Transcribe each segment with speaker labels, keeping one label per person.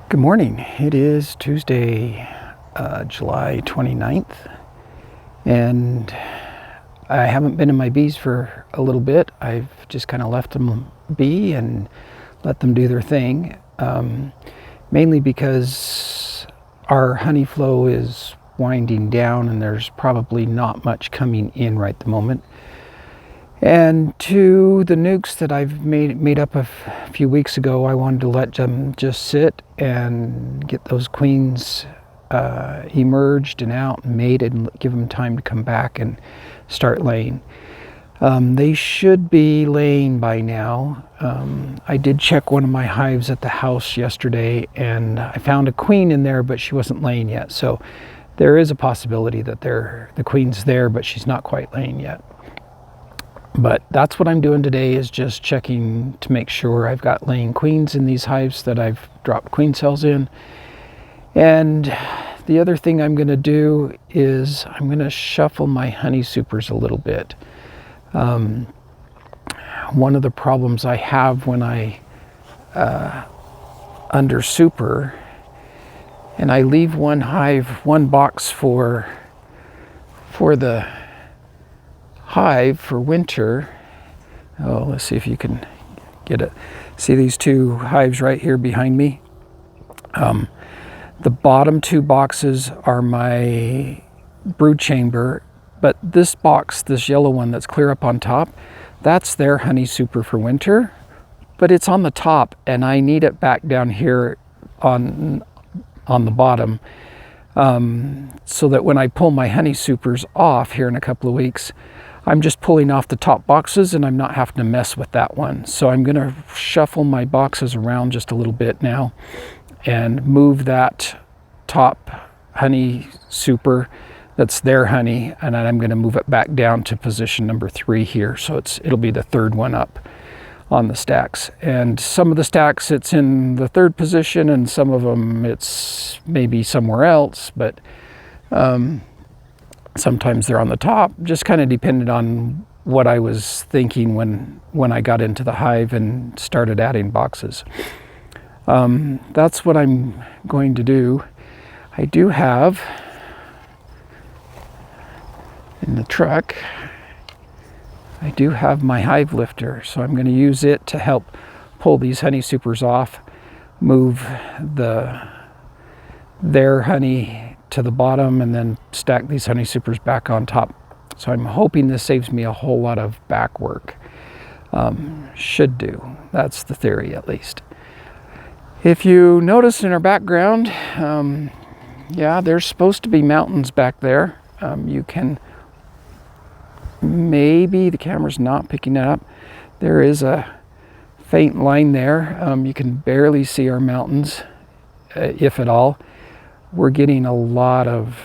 Speaker 1: Good morning. It is Tuesday, July 29th, and I haven't been in my bees for a little bit. I've just kind of left them be and let them do their thing, mainly because our honey flow is winding down and there's probably not much coming in right at the moment. And to the nucs that I've made up a few weeks ago, I wanted to let them just sit and get those queens emerged and out and mated and give them time to come back and start laying. They should be laying by now. I did check one of my hives at the house yesterday and I found a queen in there, but she wasn't laying yet. So there is a possibility that the queen's there, but she's not quite laying yet. But that's what I'm doing today, is just checking to make sure I've got laying queens in these hives that I've dropped queen cells in. And the other thing I'm going to do is I'm going to shuffle my honey supers a little bit. One of the problems I have when I under super and I leave one box for the hive for winter. Oh, let's see if you can get it. See these two hives right here behind me? The bottom two boxes are my brood chamber, but this box, this yellow one that's clear up on top, that's their honey super for winter, but it's on the top and I need it back down here on the bottom, so that when I pull my honey supers off here in a couple of weeks, I'm just pulling off the top boxes and I'm not having to mess with that one. So I'm going to shuffle my boxes around just a little bit now and move that top honey super that's their honey, and then I'm going to move it back down to position number 3 here. So it'll be the third one up on the stacks. And some of the stacks it's in the third position and some of them it's maybe somewhere else, but sometimes they're on the top, just kind of depended on what I was thinking when I got into the hive and started adding boxes. That's what I'm going to do. I do have in the truck, I do have my hive lifter, so I'm going to use it to help pull these honey supers off, move their honey to the bottom, and then stack these honey supers back on top. So I'm hoping this saves me a whole lot of back work. Should do. That's the theory, at least. If you notice in our background, yeah, there's supposed to be mountains back there. You can, maybe the camera's not picking it up. There is a faint line there. You can barely see our mountains, if at all. We're getting a lot of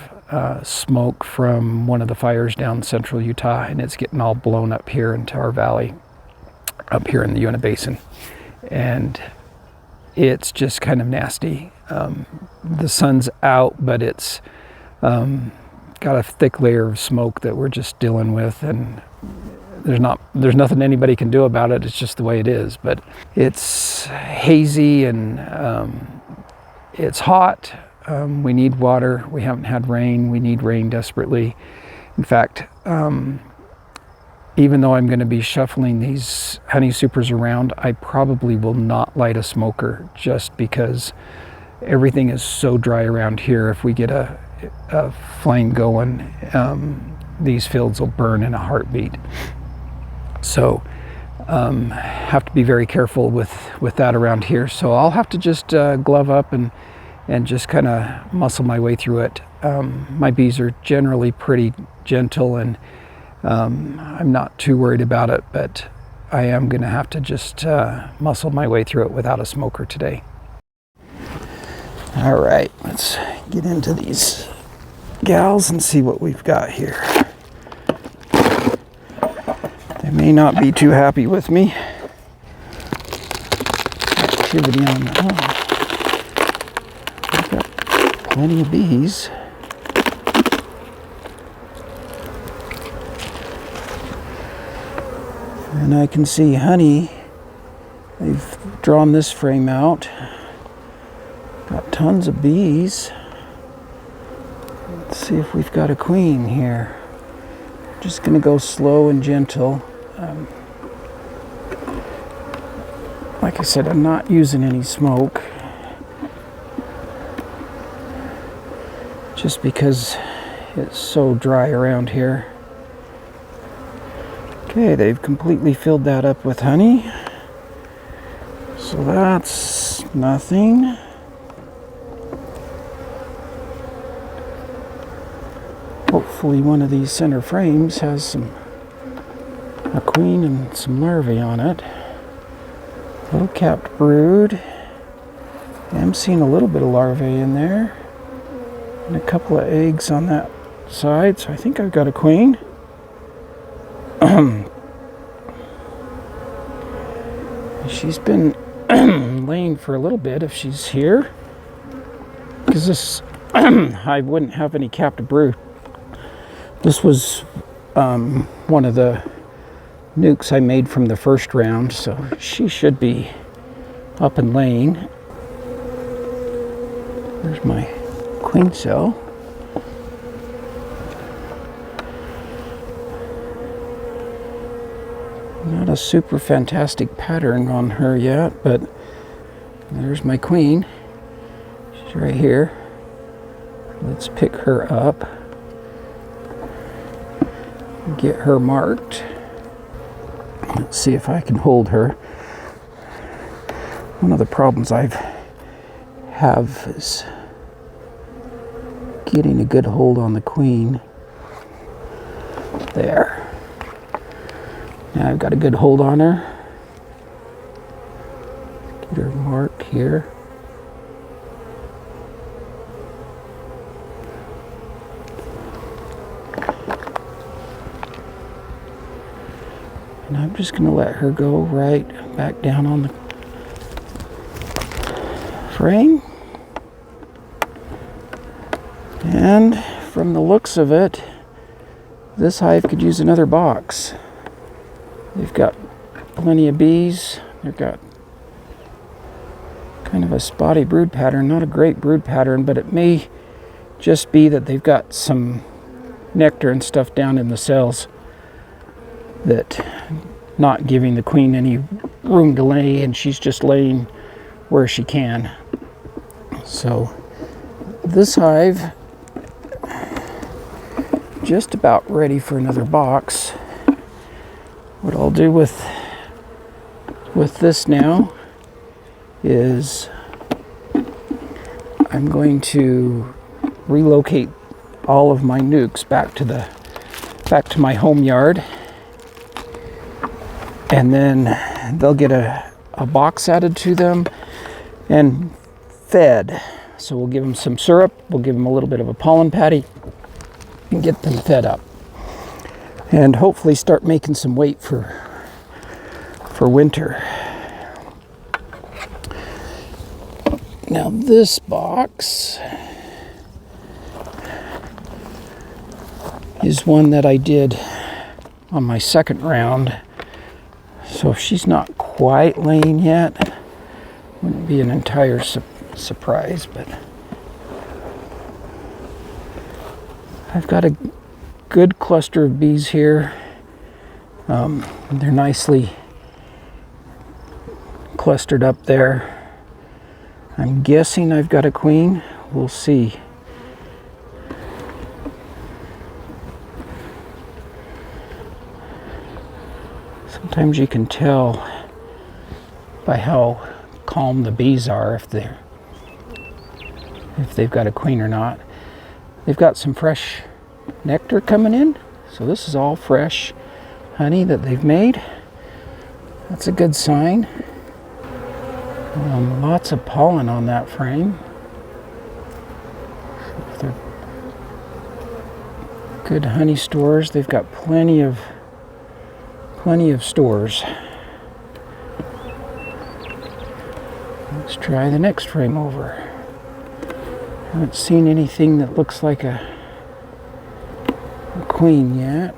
Speaker 1: smoke from one of the fires down in central Utah, and it's getting all blown up here into our valley, up here in the Uinta Basin. And it's just kind of nasty. The sun's out, but it's got a thick layer of smoke that we're just dealing with, and there's nothing anybody can do about it. It's just the way it is. But it's hazy and it's hot. We need water. We haven't had rain. We need rain desperately. In fact, even though I'm going to be shuffling these honey supers around, I probably will not light a smoker, just because everything is so dry around here. If we get a flame going, these fields will burn in a heartbeat. So have to be very careful with that around here. So I'll have to just glove up and just kind of muscle my way through it. My bees are generally pretty gentle, and I'm not too worried about it, but I am going to have to just muscle my way through it without a smoker today. All right, let's get into these gals and see what we've got here. They may not be too happy with me. Activity on the home. I've got plenty of bees. And I can see honey. They've drawn this frame out. Got tons of bees. Let's see if we've got a queen here. Just going to go slow and gentle. Like I said, I'm not using any smoke. Just because it's so dry around here. Okay, they've completely filled that up with honey. So that's nothing. Hopefully one of these center frames has a queen and some larvae on it. Low capped brood. I'm seeing a little bit of larvae in there. And a couple of eggs on that side, so I think I've got a queen. She's been laying for a little bit if she's here, because this hive wouldn't have any captive brood. This was one of the nucs I made from the first round, so she should be up and laying. There's my queen cell. Not a super fantastic pattern on her yet, but there's my queen. She's right here. Let's pick her up. Get her marked. Let's see if I can hold her. One of the problems I have is getting a good hold on the queen. There. Now I've got a good hold on her. Get her marked here. And I'm just going to let her go right back down on the frame. And from the looks of it, this hive could use another box. They've got plenty of bees. They've got kind of a spotty brood pattern. Not a great brood pattern, but it may just be that they've got some nectar and stuff down in the cells that not giving the queen any room to lay, and she's just laying where she can. So this hive just about ready for another box. What I'll do with this now is I'm going to relocate all of my nucs back to my home yard, and then they'll get a box added to them and fed. So we'll give them some syrup, we'll give them a little bit of a pollen patty and get them fed up. And hopefully start making some weight for winter. Now this box is one that I did on my second round. So if she's not quite laying yet, wouldn't be an entire surprise, but I've got a good cluster of bees here. They're nicely clustered up there. I'm guessing I've got a queen. We'll see. Sometimes you can tell by how calm the bees are if they've got a queen or not. They've got some fresh nectar coming in, so this is all fresh honey that they've made. That's a good sign. Lots of pollen on that frame. They're good honey stores. They've got plenty of stores. Let's try the next frame over. Haven't seen anything that looks like a queen yet.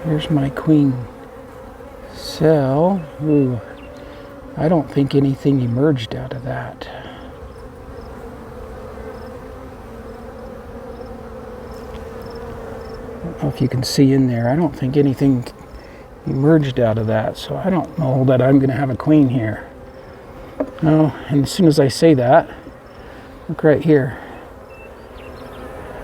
Speaker 1: Here's my queen cell. Ooh, I don't think anything emerged out of that. I don't know if you can see in there. I don't think anything emerged out of that, so I don't know that I'm going to have a queen here. No, and as soon as I say that, look right here.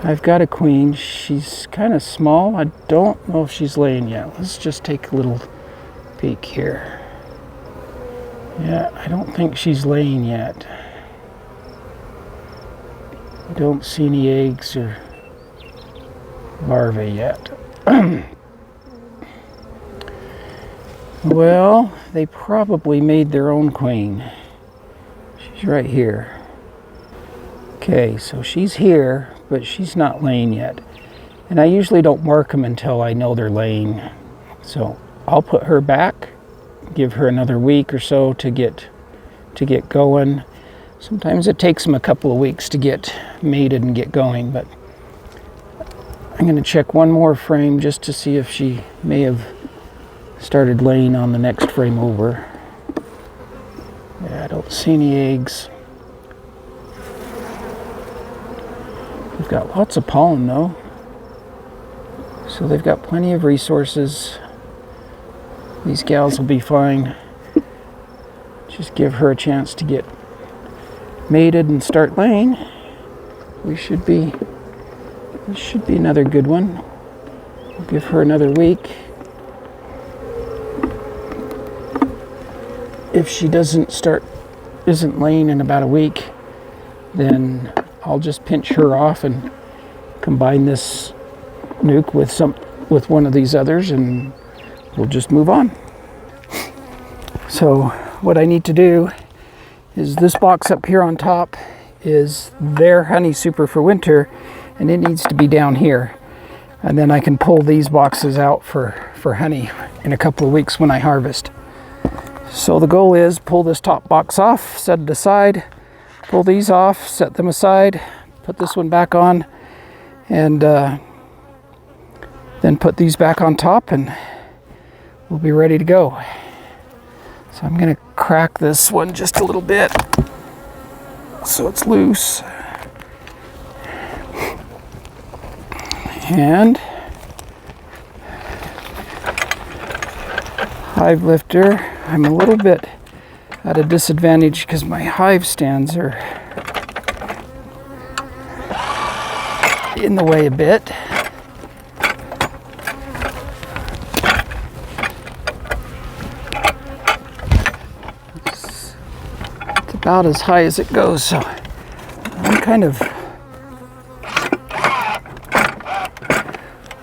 Speaker 1: I've got a queen. She's kind of small. I don't know if she's laying yet. Let's just take a little peek here. Yeah, I don't think she's laying yet. I don't see any eggs or larvae yet. Well, they probably made their own queen. She's right here. Okay, so she's here, but she's not laying yet. And I usually don't mark them until I know they're laying. So I'll put her back, give her another week or so to get going. Sometimes it takes them a couple of weeks to get mated and get going, but I'm going to check one more frame just to see if she may have started laying on the next frame over. Yeah, I don't see any eggs. We've got lots of pollen though, so they've got plenty of resources. These gals will be fine. Just give her a chance to get mated and start laying. This should be another good one. We'll give her another week. If she isn't laying in about a week, then I'll just pinch her off and combine this nuke with one of these others, and we'll just move on. So what I need to do is this box up here on top is their honey super for winter, and it needs to be down here. And then I can pull these boxes out for honey in a couple of weeks when I harvest. So the goal is pull this top box off, set it aside, pull these off, set them aside, put this one back on, and then put these back on top, and we'll be ready to go. So I'm going to crack this one just a little bit so it's loose. And hive lifter, I'm a little bit at a disadvantage because my hive stands are in the way a bit. It's about as high as it goes, so I'm kind of,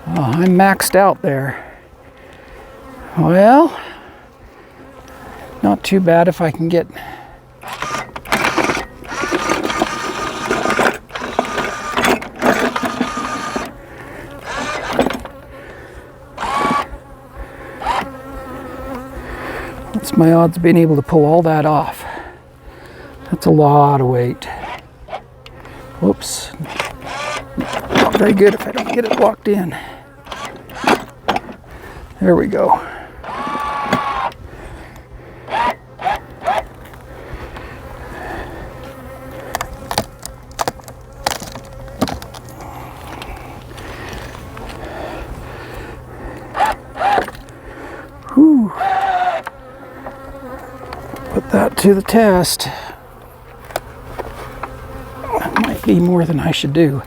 Speaker 1: I'm maxed out there. Well, not too bad if I can get what's my odds of being able to pull all that off? That's a lot of weight. Whoops. Not very good if I don't get it locked in. There we go. Whew. Put that to the test. That might be more than I should do.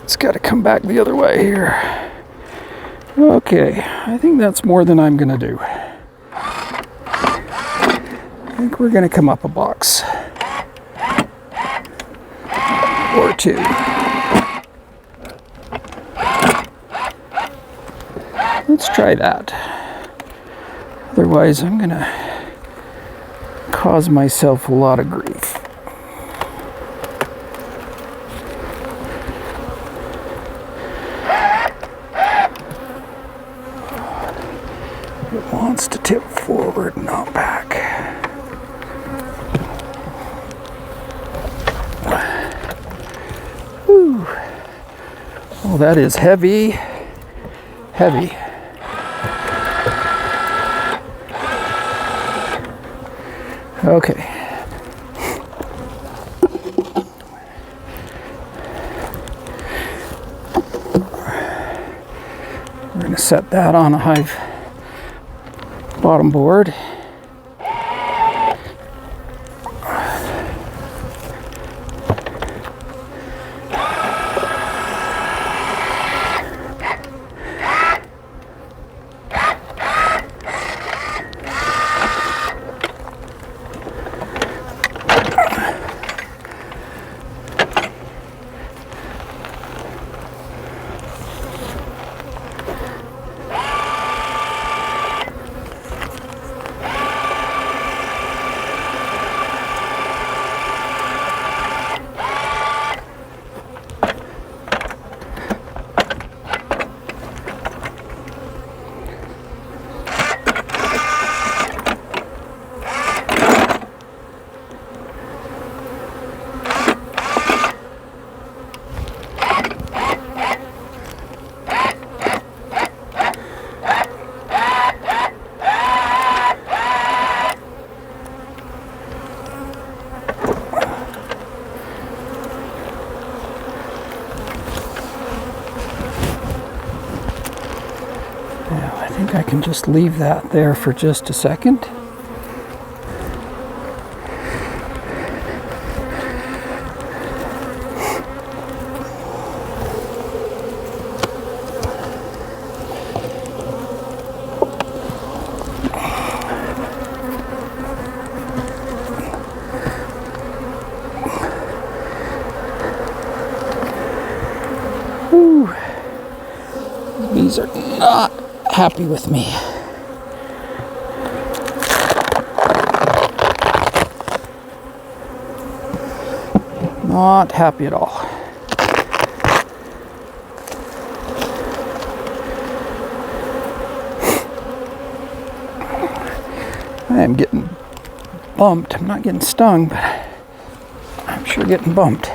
Speaker 1: It's got to come back the other way here. Okay, I think that's more than I'm going to do. I think we're going to come up a box or two. Let's try that. Otherwise, I'm going to cause myself a lot of grief. It wants to Tip forward, not back. Whew. Oh, that is heavy. Heavy. Okay. We're going to set that on a Hive bottom board. I think I can just leave that there for just a second. Whew. These are not happy with me. Not happy at all. I am getting bumped. I'm not getting stung, but I'm sure getting bumped.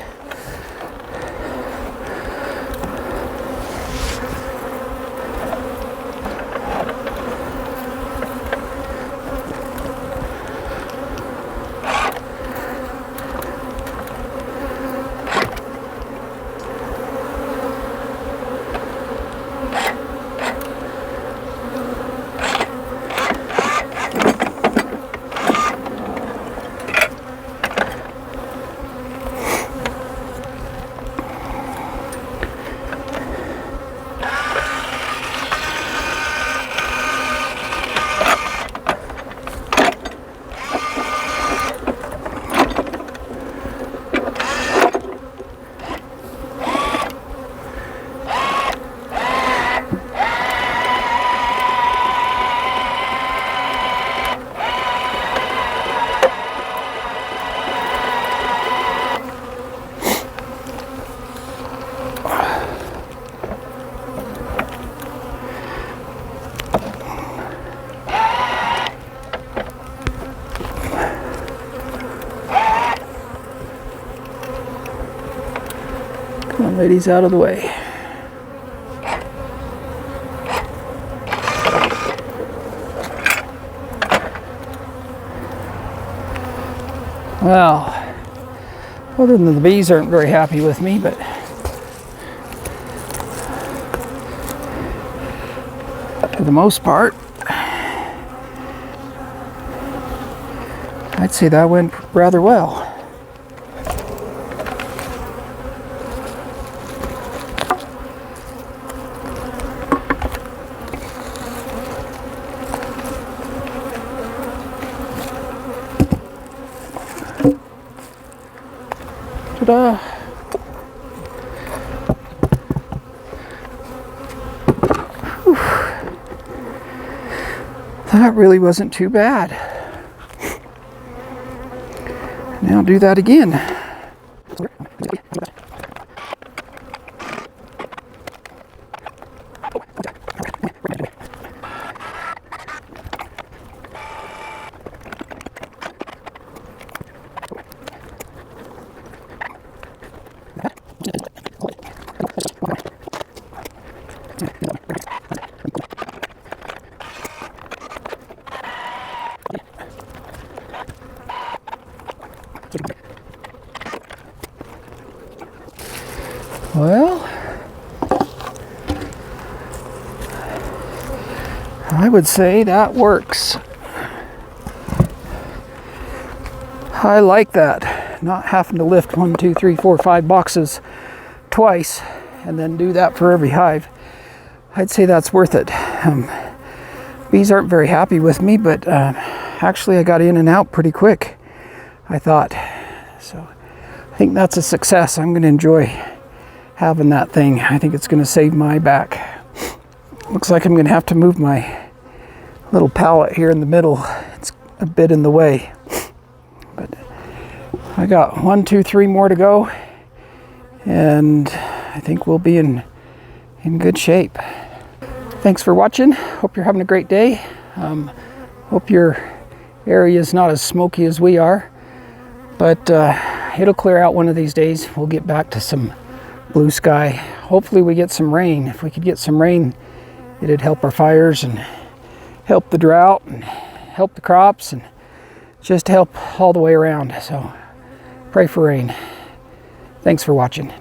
Speaker 1: Come on, ladies, out of the way. Well, other than the bees aren't very happy with me, but for the most part, I'd say that went rather well. Ta-da! Whew. That really wasn't too bad. Now do that again. Well, I would say that works. I like that, not having to lift 1, 2, 3, 4, 5 boxes twice and then do that for every hive. I'd say that's worth it. Bees aren't very happy with me, but actually I got in and out pretty quick, I thought. So I think that's a success. I'm going to enjoy having that thing. I think it's going to save my back. Looks like I'm going to have to move my little pallet here in the middle. It's a bit in the way. But I got 1, 2, 3 more to go, and I think we'll be in good shape. Thanks for watching. Hope you're having a great day. Hope your area is not as smoky as we are, but it'll clear out one of these days. We'll get back to some blue sky. Hopefully we get some rain. If we could get some rain, it'd help our fires and help the drought and help the crops and just help all the way around. So pray for rain. Thanks for watching.